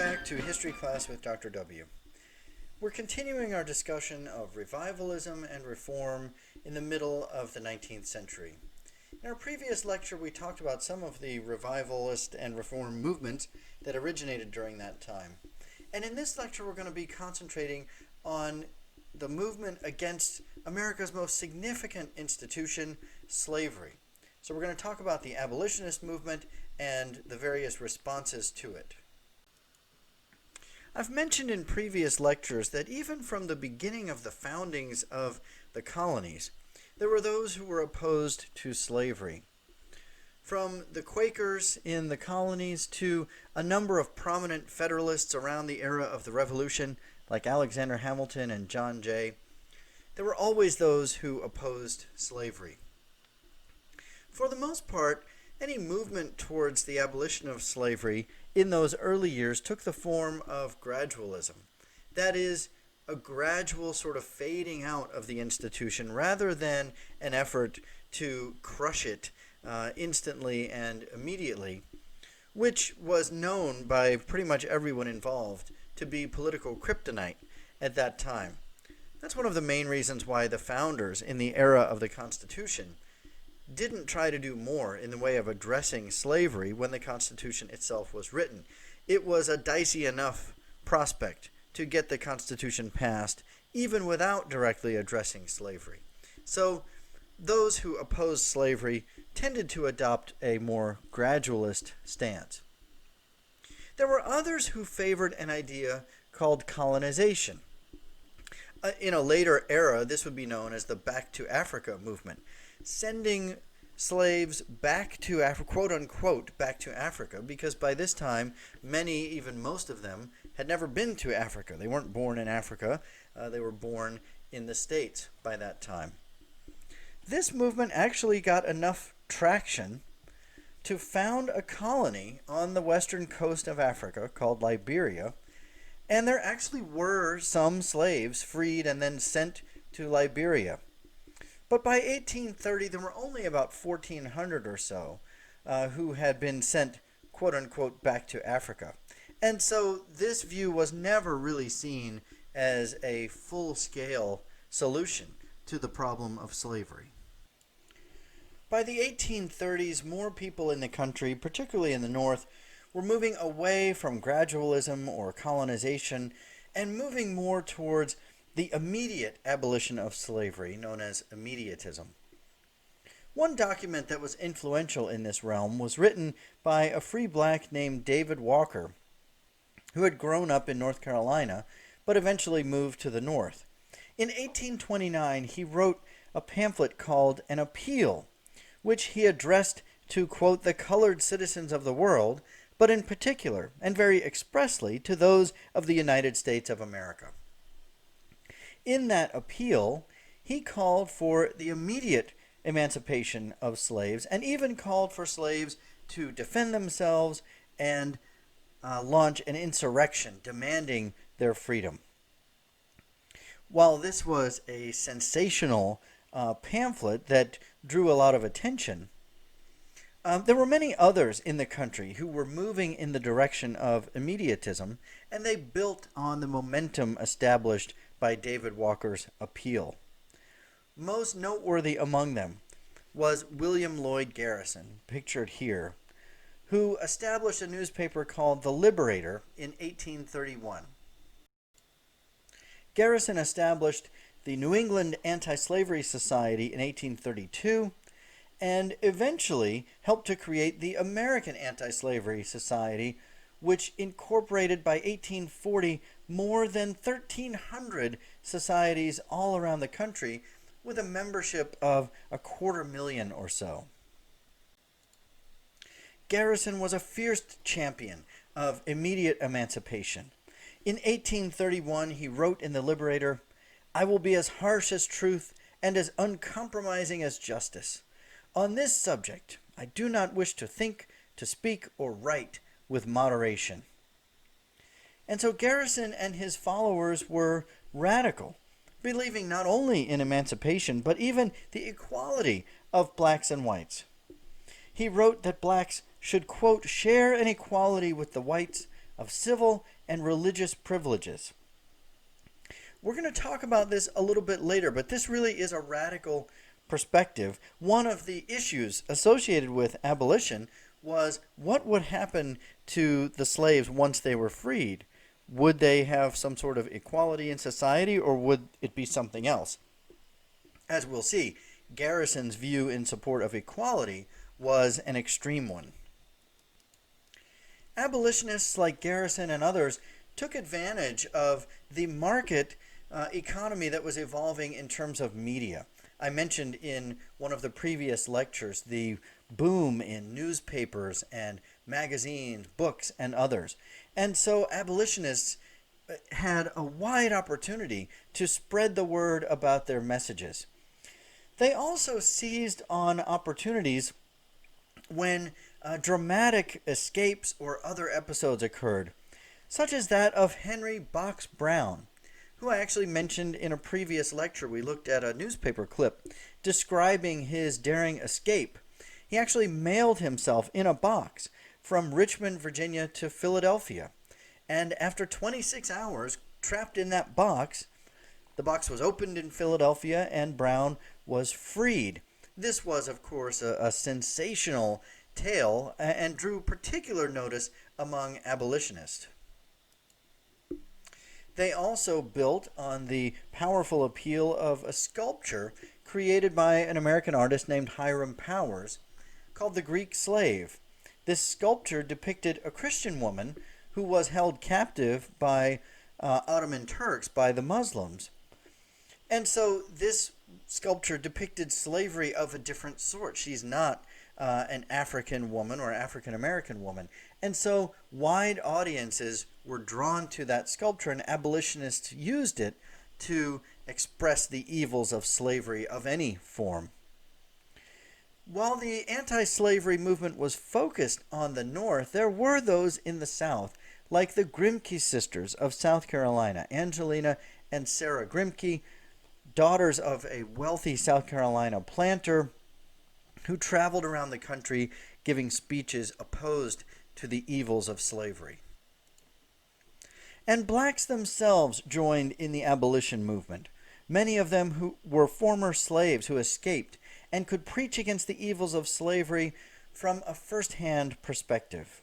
back to History Class with Dr. W. We're continuing our discussion of revivalism and reform in the middle of the 19th century. In our previous lecture, we talked about some of the revivalist and reform movements that originated during that time. And in this lecture, we're going to be concentrating on the movement against America's most significant institution, slavery. So we're going to talk about the abolitionist movement and the various responses to it. I've mentioned in previous lectures that even from the beginning of the foundings of the colonies, there were those who were opposed to slavery. From the Quakers in the colonies to a number of prominent Federalists around the era of the Revolution, like Alexander Hamilton and John Jay, there were always those who opposed slavery. For the most part, any movement towards the abolition of slavery in those early years took the form of gradualism. That is, a gradual sort of fading out of the institution rather than an effort to crush it instantly and immediately, which was known by pretty much everyone involved to be political kryptonite at that time. That's one of the main reasons why the founders in the era of the Constitution didn't try to do more in the way of addressing slavery when the Constitution itself was written. It was a dicey enough prospect to get the Constitution passed, even without directly addressing slavery. So those who opposed slavery tended to adopt a more gradualist stance. There were others who favored an idea called colonization. In a later era, this would be known as the Back to Africa movement, sending slaves back to Africa, quote unquote, back to Africa, because by this time, many, even most of them, had never been to Africa. They weren't born in Africa. They were born in the States by that time. This movement actually got enough traction to found a colony on the western coast of Africa called Liberia, and there actually were some slaves freed and then sent to Liberia. But by 1830, there were only about 1,400 or so who had been sent, quote-unquote, back to Africa. And so this view was never really seen as a full-scale solution to the problem of slavery. By the 1830s, more people in the country, particularly in the North, were moving away from gradualism or colonization and moving more towards the immediate abolition of slavery, known as immediatism. One document that was influential in this realm was written by a free black named David Walker, who had grown up in North Carolina, but eventually moved to the North. In 1829, he wrote a pamphlet called An Appeal, which he addressed to, quote, the colored citizens of the world, but in particular, and very expressly, to those of the United States of America. In that appeal, he called for the immediate emancipation of slaves and even called for slaves to defend themselves and launch an insurrection demanding their freedom. While this was a sensational pamphlet that drew a lot of attention, there were many others in the country who were moving in the direction of immediatism, and they built on the momentum established by David Walker's appeal. Most noteworthy among them was William Lloyd Garrison, pictured here, who established a newspaper called The Liberator in 1831. Garrison established the New England Anti-Slavery Society in 1832 and eventually helped to create the American Anti-Slavery Society, which incorporated by 1840 more than 1,300 societies all around the country with a membership of 250,000 or so. Garrison was a fierce champion of immediate emancipation. In 1831, he wrote in The Liberator, "I will be as harsh as truth and as uncompromising as justice. On this subject, I do not wish to think, to speak, or write with moderation." And so Garrison and his followers were radical, believing not only in emancipation, but even the equality of blacks and whites. He wrote that blacks should, quote, share an equality with the whites of civil and religious privileges. We're going to talk about this a little bit later, but this really is a radical perspective. One of the issues associated with abolition was what would happen to the slaves once they were freed. Would they have some sort of equality in society, or would it be something else? As we'll see, Garrison's view in support of equality was an extreme one. Abolitionists like Garrison and others took advantage of the market economy that was evolving in terms of media. I mentioned in one of the previous lectures the boom in newspapers and magazines, books, and others. And so abolitionists had a wide opportunity to spread the word about their messages. They also seized on opportunities when dramatic escapes or other episodes occurred, such as that of Henry Box Brown, who I actually mentioned in a previous lecture. We looked at a newspaper clip describing his daring escape. He actually mailed himself in a box from Richmond, Virginia to Philadelphia. And after 26 hours trapped in that box, the box was opened in Philadelphia and Brown was freed. This was, of course, a sensational tale and drew particular notice among abolitionists. They also built on the powerful appeal of a sculpture created by an American artist named Hiram Powers called The Greek Slave. This sculpture depicted a Christian woman who was held captive by Ottoman Turks, by the Muslims. And so this sculpture depicted slavery of a different sort. She's not an African woman or African American woman. And so wide audiences were drawn to that sculpture, and abolitionists used it to express the evils of slavery of any form. While the anti-slavery movement was focused on the North, there were those in the South, like the Grimke sisters of South Carolina, Angelina and Sarah Grimke, daughters of a wealthy South Carolina planter who traveled around the country giving speeches opposed to the evils of slavery. And blacks themselves joined in the abolition movement, many of them who were former slaves who escaped and could preach against the evils of slavery from a first-hand perspective.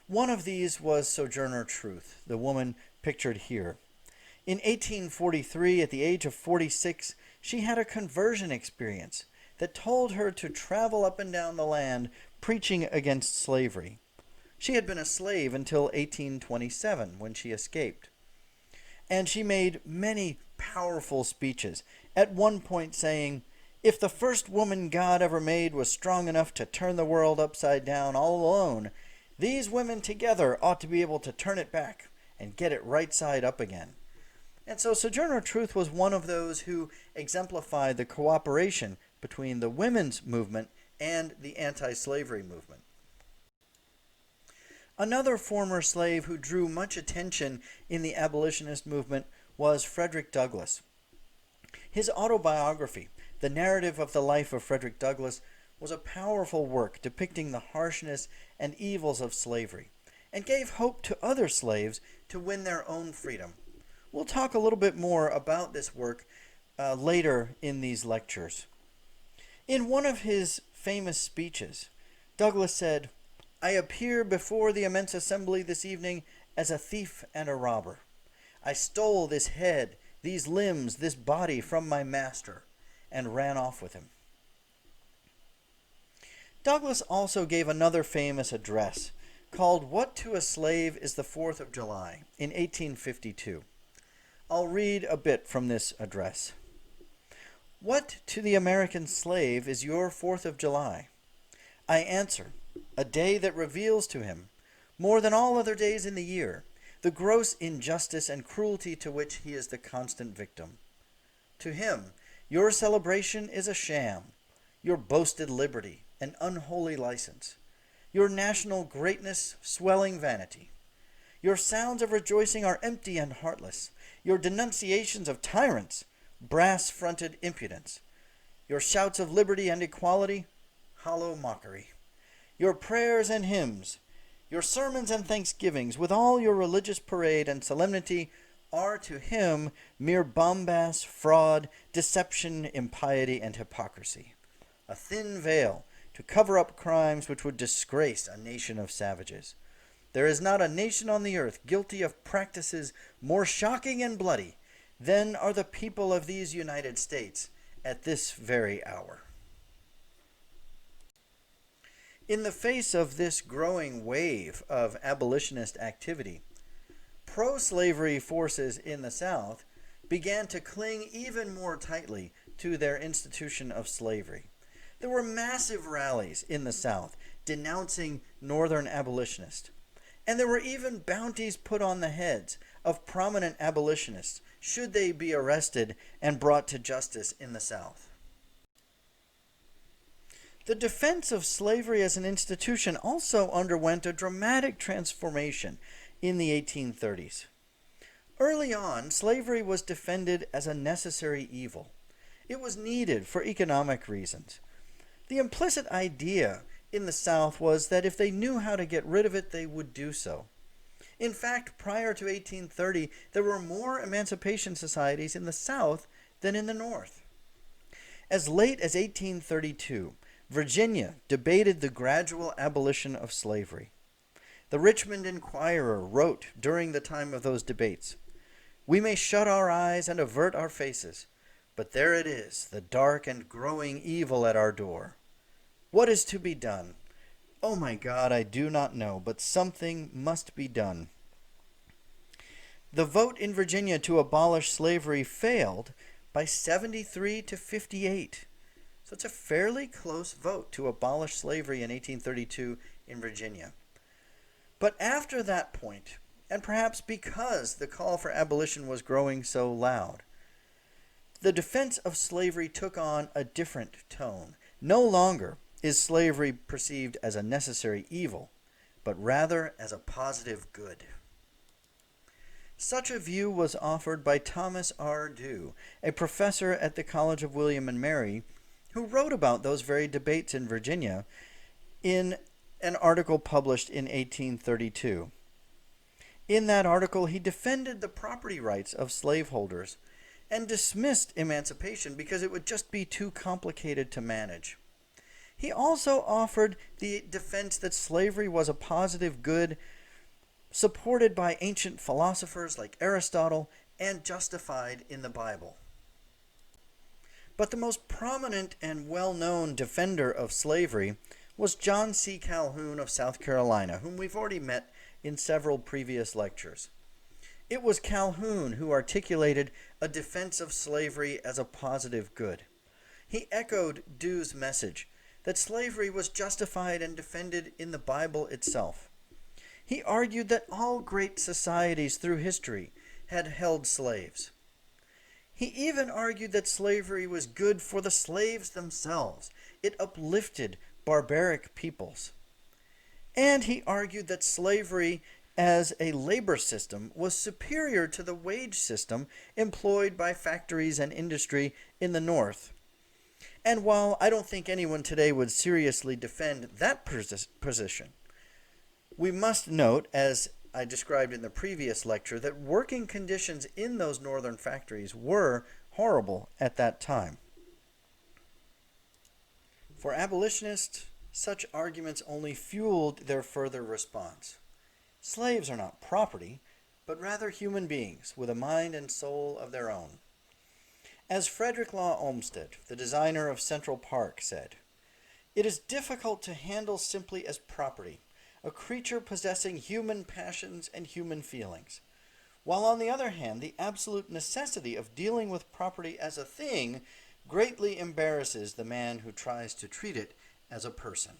One of these was Sojourner Truth, the woman pictured here. In 1843, at the age of 46, she had a conversion experience that told her to travel up and down the land preaching against slavery. She had been a slave until 1827 when she escaped. And she made many powerful speeches, at one point saying, "If the first woman God ever made was strong enough to turn the world upside down all alone, these women together ought to be able to turn it back and get it right side up again." And so Sojourner Truth was one of those who exemplified the cooperation between the women's movement and the anti-slavery movement. Another former slave who drew much attention in the abolitionist movement was Frederick Douglass. His autobiography, The Narrative of the Life of Frederick Douglass, was a powerful work depicting the harshness and evils of slavery, and gave hope to other slaves to win their own freedom. We'll talk a little bit more about this work later in these lectures. In one of his famous speeches, Douglass said, "I appear before the immense assembly this evening as a thief and a robber. I stole this head, these limbs, this body from my master, and ran off with him." Douglass also gave another famous address called "What to a Slave is the 4th of July" in 1852. I'll read a bit from this address. "What to the American slave is your 4th of July? I answer, a day that reveals to him, more than all other days in the year, the gross injustice and cruelty to which he is the constant victim. To him, your celebration is a sham, your boasted liberty an unholy license, your national greatness swelling vanity. Your sounds of rejoicing are empty and heartless, your denunciations of tyrants, brass-fronted impudence, your shouts of liberty and equality, hollow mockery, your prayers and hymns, Your sermons and thanksgivings, with all your religious parade and solemnity, are to him mere bombast, fraud, deception, impiety, and hypocrisy. A thin veil to cover up crimes which would disgrace a nation of savages. There is not a nation on the earth guilty of practices more shocking and bloody than are the people of these United States at this very hour. In the face of this growing wave of abolitionist activity, pro-slavery forces in the South began to cling even more tightly to their institution of slavery. There were massive rallies in the South denouncing Northern abolitionists, and there were even bounties put on the heads of prominent abolitionists should they be arrested and brought to justice in the South. The defense of slavery as an institution also underwent a dramatic transformation in the 1830s. Early on, slavery was defended as a necessary evil. It was needed for economic reasons. The implicit idea in the South was that if they knew how to get rid of it, they would do so. In fact, prior to 1830, there were more emancipation societies in the South than in the North. As late as 1832, Virginia debated the gradual abolition of slavery. The Richmond Enquirer wrote during the time of those debates, "We may shut our eyes and avert our faces, but there it is, the dark and growing evil at our door. What is to be done? Oh my God, I do not know, but something must be done." The vote in Virginia to abolish slavery failed by 73 to 58. So it's a fairly close vote to abolish slavery in 1832 in Virginia. But after that point, and perhaps because the call for abolition was growing so loud, the defense of slavery took on a different tone. No longer is slavery perceived as a necessary evil, but rather as a positive good. Such a view was offered by Thomas R. Dew, a professor at the College of William and Mary, who wrote about those very debates in Virginia in an article published in 1832. In that article, he defended the property rights of slaveholders and dismissed emancipation because it would just be too complicated to manage. He also offered the defense that slavery was a positive good supported by ancient philosophers like Aristotle and justified in the Bible. But the most prominent and well-known defender of slavery was John C. Calhoun of South Carolina, whom we've already met in several previous lectures. It was Calhoun who articulated a defense of slavery as a positive good. He echoed Dew's message that slavery was justified and defended in the Bible itself. He argued that all great societies through history had held slaves. He even argued that slavery was good for the slaves themselves. It uplifted barbaric peoples. And he argued that slavery as a labor system was superior to the wage system employed by factories and industry in the North. And while I don't think anyone today would seriously defend that position, we must note, as I described in the previous lecture, that working conditions in those northern factories were horrible at that time. For abolitionists, such arguments only fueled their further response. Slaves are not property, but rather human beings with a mind and soul of their own. As Frederick Law Olmsted, the designer of Central Park, said, "It is difficult to handle simply as property, a creature possessing human passions and human feelings, while on the other hand, the absolute necessity of dealing with property as a thing greatly embarrasses the man who tries to treat it as a person."